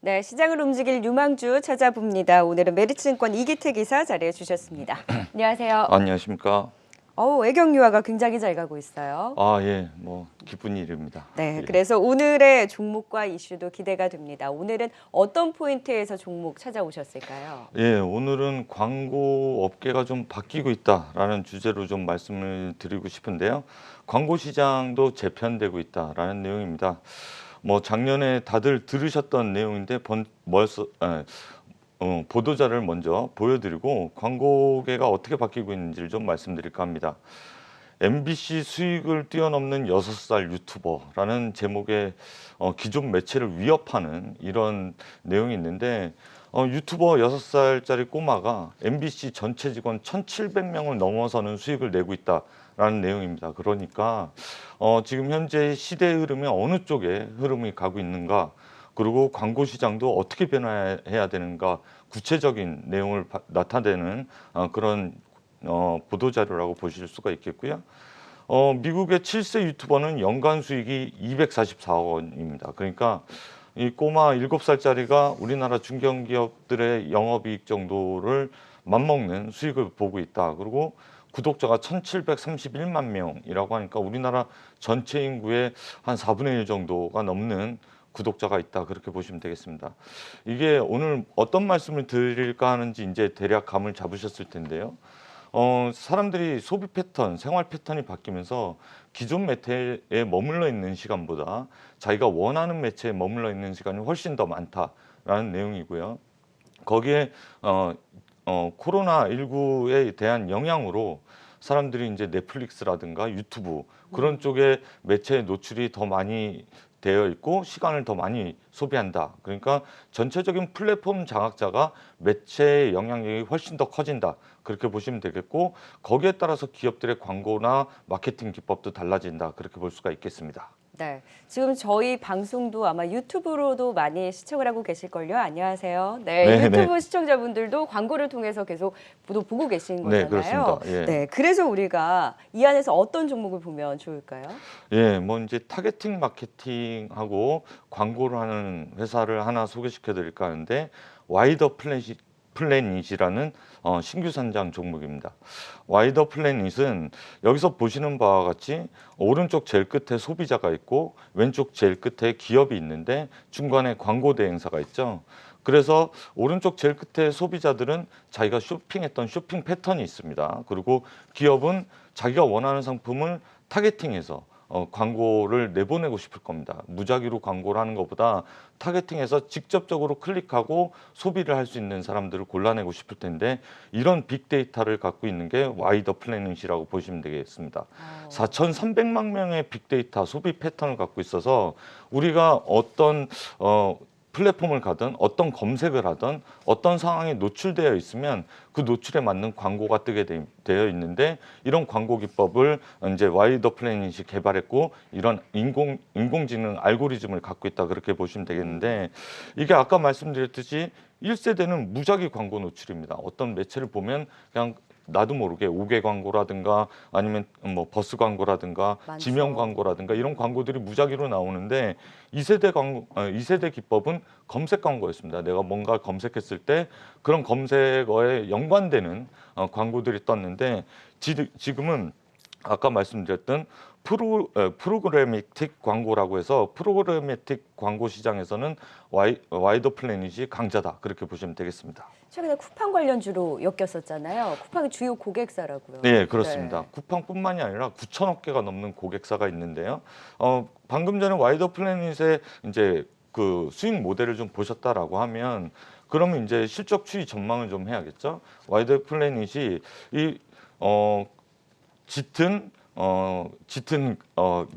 네, 시장을 움직일 유망주 찾아봅니다. 오늘은 메리츠증권 이기태 기사 자리해 주셨습니다. 안녕하세요. 안녕하십니까. 외경 유화가 굉장히 잘 가고 있어요. 예, 기쁜 일입니다. 네, 예. 그래서 오늘의 종목과 이슈도 기대가 됩니다. 오늘은 어떤 포인트에서 종목 찾아오셨을까요? 예, 오늘은 광고 업계가 좀 바뀌고 있다라는 주제로 좀 말씀을 드리고 싶은데요. 광고 시장도 재편되고 있다라는 내용입니다. 작년에 다들 들으셨던 내용인데 보도자를 먼저 보여드리고 광고계가 어떻게 바뀌고 있는지를 좀 말씀드릴까 합니다. MBC 수익을 뛰어넘는 6살 유튜버라는 제목의 기존 매체를 위협하는 이런 내용이 있는데 유튜버 6살짜리 꼬마가 MBC 전체 직원 1,700명을 넘어서는 수익을 내고 있다라는 내용입니다. 그러니까 지금 현재 시대의 흐름이 어느 쪽에 흐름이 가고 있는가, 그리고 광고 시장도 어떻게 변화해야 되는가, 구체적인 내용을 나타내는 그런 보도 자료라고 보실 수가 있겠고요. 미국의 7세 유튜버는 연간 수익이 244억 원입니다. 그러니까 이 꼬마 7살짜리가 우리나라 중견기업들의 영업이익 정도를 맞먹는 수익을 보고 있다. 그리고 구독자가 1,731만 명이라고 하니까 우리나라 전체 인구의 한 4분의 1 정도가 넘는 구독자가 있다, 그렇게 보시면 되겠습니다. 이게 오늘 어떤 말씀을 드릴까 하는지 이제 대략 감을 잡으셨을 텐데요. 사람들이 소비 패턴, 생활 패턴이 바뀌면서 기존 매체에 머물러 있는 시간보다 자기가 원하는 매체에 머물러 있는 시간이 훨씬 더 많다라는 내용이고요. 거기에 코로나19에 대한 영향으로 사람들이 이제 넷플릭스라든가 유튜브 그런 쪽에 매체에 노출이 더 많이 되어 있고 시간을 더 많이 소비한다. 그러니까 전체적인 플랫폼 장악자가 매체의 영향력이 훨씬 더 커진다, 그렇게 보시면 되겠고, 거기에 따라서 기업들의 광고나 마케팅 기법도 달라진다, 그렇게 볼 수가 있겠습니다. 네, 지금 저희 방송도 아마 유튜브로도 많이 시청을 하고 계실걸요. 안녕하세요. 네, 유튜브 시청자분들도 광고를 통해서 계속 보고 계신 거잖아요. 네, 그렇습니다. 예. 네, 그래서 우리가 이 안에서 어떤 종목을 보면 좋을까요? 예, 이제 타겟팅 마케팅하고 광고를 하는 회사를 하나 소개시켜 드릴까 하는데, 와이더 플래닛이라는 신규 상장 종목입니다. 와이더 플래닛은 여기서 보시는 바와 같이 오른쪽 제일 끝에 소비자가 있고 왼쪽 제일 끝에 기업이 있는데 중간에 광고 대행사가 있죠. 그래서 오른쪽 제일 끝에 소비자들은 자기가 쇼핑했던 쇼핑 패턴이 있습니다. 그리고 기업은 자기가 원하는 상품을 타겟팅해서 광고를 내보내고 싶을 겁니다. 무작위로 광고를 하는 것보다 타겟팅해서 직접적으로 클릭하고 소비를 할 수 있는 사람들을 골라내고 싶을 텐데, 이런 빅데이터를 갖고 있는 게 와이더 플래닛이라고 보시면 되겠습니다. 4,300만 명의 빅데이터 소비 패턴을 갖고 있어서 우리가 어떤 플랫폼을 가든 어떤 검색을 하든 어떤 상황에 노출되어 있으면 그 노출에 맞는 광고가 뜨게 되어 있는데, 이런 광고 기법을 이제 와이더 플래닛이 개발했고 이런 인공지능 알고리즘을 갖고 있다, 그렇게 보시면 되겠는데, 이게 아까 말씀드렸듯이 1세대는 무작위 광고 노출입니다. 어떤 매체를 보면 그냥 나도 모르게 우계 광고라든가 아니면 버스 광고라든가 많죠. 지명 광고라든가 이런 광고들이 무작위로 나오는데, 2세대 기법은 검색 광고였습니다. 내가 뭔가 검색했을 때 그런 검색어에 연관되는 광고들이 떴는데, 지금은 아까 말씀드렸던 프로그래미틱 광고라고 해서 프로그래미틱 광고 시장에서는 와이더 플래닛이 강자다, 그렇게 보시면 되겠습니다. 최근에 쿠팡 관련주로 엮였었잖아요. 쿠팡의 주요 고객사라고요. 네, 그렇습니다. 네. 쿠팡뿐만이 아니라 9천억 개가 넘는 고객사가 있는데요. 방금 전에 와이더 플래닛의 이제 그 수익 모델을 좀 보셨다라고 하면, 그러면 이제 실적 추이 전망을 좀 해야겠죠. 와이더 플래닛이 짙은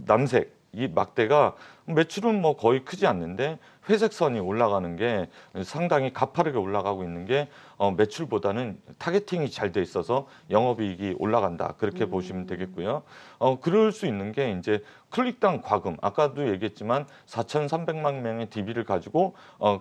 남색 이 막대가 매출은 거의 크지 않는데 회색 선이 올라가는 게 상당히 가파르게 올라가고 있는 게 매출보다는 타겟팅이 잘 돼 있어서 영업이익이 올라간다, 그렇게 보시면 되겠고요. 그럴 수 있는 게 이제 클릭당 과금, 아까도 얘기했지만 4,300만 명의 DB를 가지고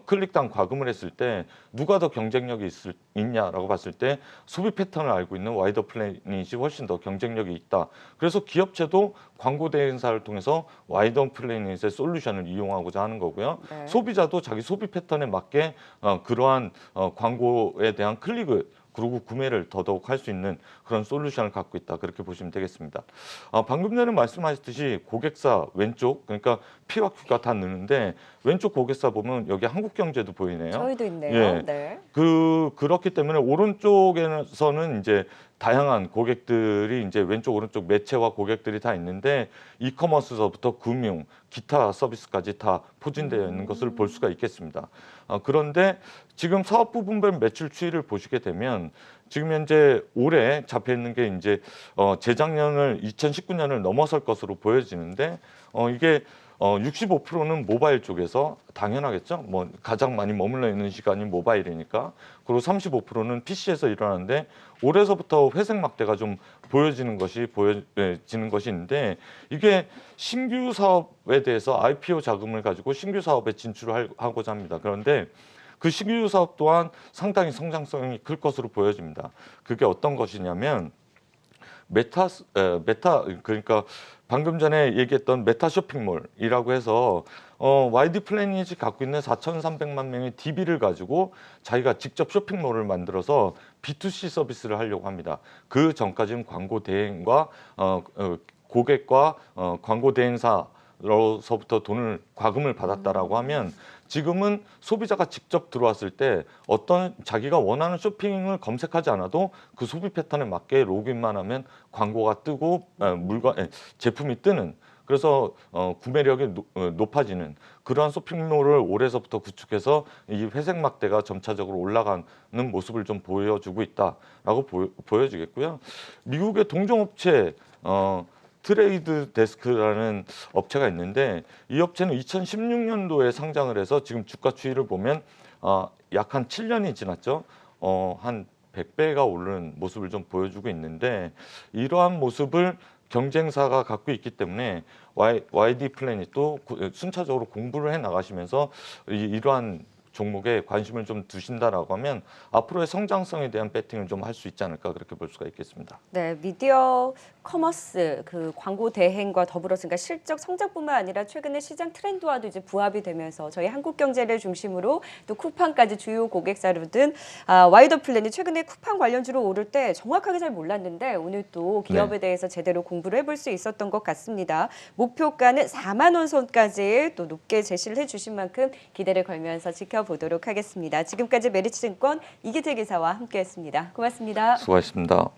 클릭당 과금을 했을 때 누가 더 경쟁력이 있냐라고 봤을 때 소비 패턴을 알고 있는 와이더 플래닛이 훨씬 더 경쟁력이 있다. 그래서 기업체도 광고 대행사를 통해서 와이더 플래닛의 솔루션을 이용하고자 하는 거고요. 네. 소비자도 자기 소비 패턴에 맞게 그러한 광고에 대한 클릭을 그리고 구매를 더더욱 할 수 있는 그런 솔루션을 갖고 있다. 그렇게 보시면 되겠습니다. 방금 전에 말씀하셨듯이 고객사 왼쪽, 그러니까 P와 Q가 다 느는데 왼쪽 고객사 보면 여기 한국경제도 보이네요. 저희도 있네요. 예. 네. 그렇기 때문에 오른쪽에서는 이제 다양한 고객들이 이제 왼쪽 오른쪽 매체와 고객들이 다 있는데 이커머스서부터 금융, 기타 서비스까지 다 포진되어 있는 것을 볼 수가 있겠습니다. 그런데 지금 사업 부분별 매출 추이를 보시게 되면 지금 현재 올해 잡혀 있는 게 이제 재작년을 2019년을 넘어설 것으로 보여지는데 이게 65%는 모바일 쪽에서 당연하겠죠. 뭐 가장 많이 머물러 있는 시간이 모바일이니까. 그리고 35%는 PC에서 일어나는데 올해서부터 회색 막대가 좀 보여지는 것이 있는데 이게 신규 사업에 대해서 IPO 자금을 가지고 신규 사업에 진출을 하고자 합니다. 그런데 그 신규 사업 또한 상당히 성장성이 클 것으로 보여집니다. 그게 어떤 것이냐면 메타 그러니까 방금 전에 얘기했던 메타 쇼핑몰이라고 해서 YD 플래닛이 갖고 있는 4,300만 명의 DB를 가지고 자기가 직접 쇼핑몰을 만들어서 B2C 서비스를 하려고 합니다. 그 전까지는 광고 대행과 고객과 광고 대행사로서부터 과금을 받았다라고 하면 지금은 소비자가 직접 들어왔을 때 어떤 자기가 원하는 쇼핑을 검색하지 않아도 그 소비 패턴에 맞게 로그인만 하면 광고가 뜨고 제품이 뜨는 그래서 구매력이 높아지는 그러한 쇼핑몰을 올해서부터 구축해서 이 회색 막대가 점차적으로 올라가는 모습을 좀 보여주고 있다라고 보여지겠고요. 미국의 동종업체 트레이드 데스크라는 업체가 있는데 이 업체는 2016년도에 상장을 해서 지금 주가 추이를 보면 약 한 7년이 지났죠. 한 100배가 오르는 모습을 좀 보여주고 있는데 이러한 모습을 경쟁사가 갖고 있기 때문에 YD 플래닛도 순차적으로 공부를 해 나가시면서 이러한 종목에 관심을 좀 두신다라고 하면 앞으로의 성장성에 대한 배팅을 좀 할 수 있지 않을까 그렇게 볼 수가 있겠습니다. 네, 미디어 커머스 그 광고 대행과 더불어서 그러니까 실적 성장뿐만 아니라 최근에 시장 트렌드와도 이제 부합이 되면서 저희 한국 경제를 중심으로 또 쿠팡까지 주요 고객사로 든 와이더 플랜이 최근에 쿠팡 관련주로 오를 때 정확하게 잘 몰랐는데 오늘 또 기업에 대해서 제대로 공부를 해볼 수 있었던 것 같습니다. 목표가는 4만 원 선까지 또 높게 제시를 해주신 만큼 기대를 걸면서 지켜보도록 하겠습니다. 지금까지 메리츠증권 이기태 기사와 함께했습니다. 고맙습니다. 수고하셨습니다.